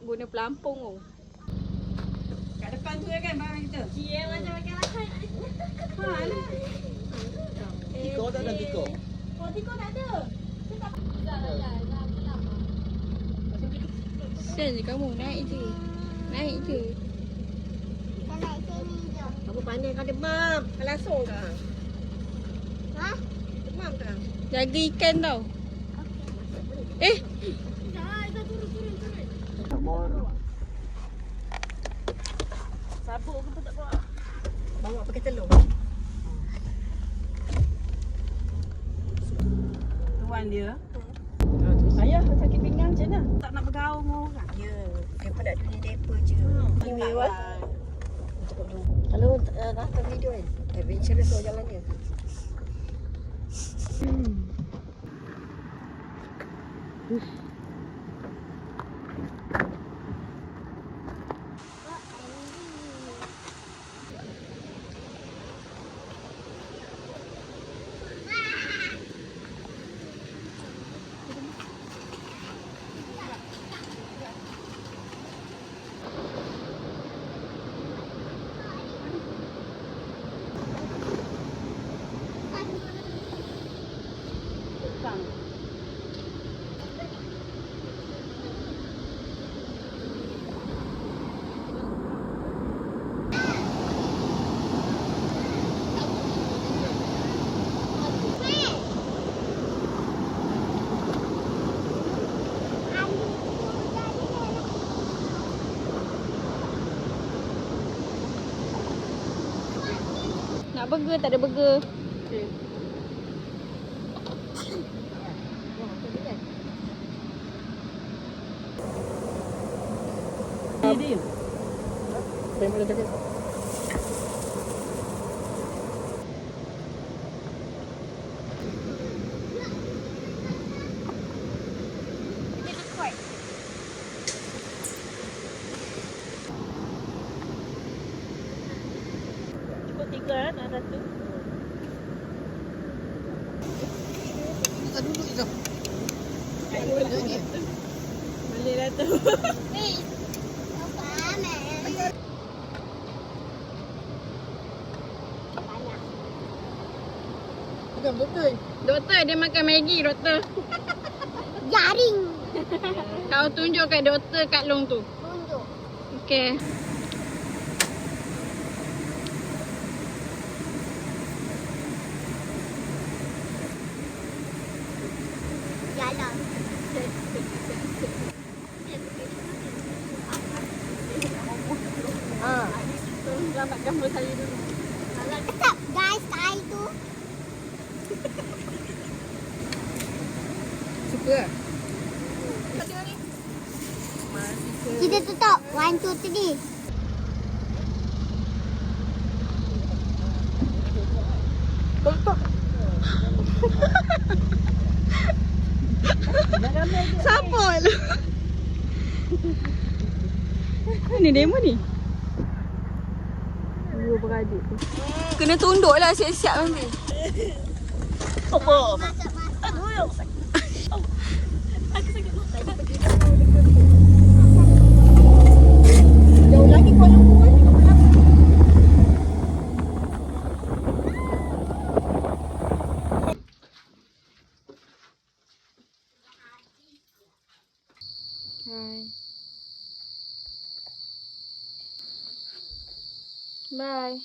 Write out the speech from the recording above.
guna pelampung tu. Kat depan tu kan barang kita. Cie macam makan lakai. Ha lah. Tiko tak ada tiko. Oh, tiko tak ada. Sen je kamu naik je. Naik je. Kamu pandai kau demam. Kau langsung ke? Ha? Demam ke? Jaga ikan tau. Eh, Sabuk ke pun tak bawa. Bawa pakai telur. Tuan dia. Ayah sakit pinggang macam mana? Tak nak bergaul dengan orang. Ya, dia nak dunia depa je. Ini wah. Kalau nonton video kan, adventurous orang jalan dia. nak burger tak ada burger. Dia. Memang ada cakap. Cukup 3 nak satu. Kita duduk je. Boleh lah tu. Bukan betul. Doktor dia makan Maggi doktor. Jaring. Kau tunjuk kat doktor kat long tu. Tunjuk. Okey. Jalan. Tolong selamat gambar saya dulu. Tetap guys, tai tu. Suka tak? Kita tutup. 1, 2, 3. Siapa lu? Mana demo ni? Dua beradik tu. Kena tunduk lah siap-siap nanti. Apa? Masuk. Aduh. Jauh lagi Kuala Lumpur kan? Bye.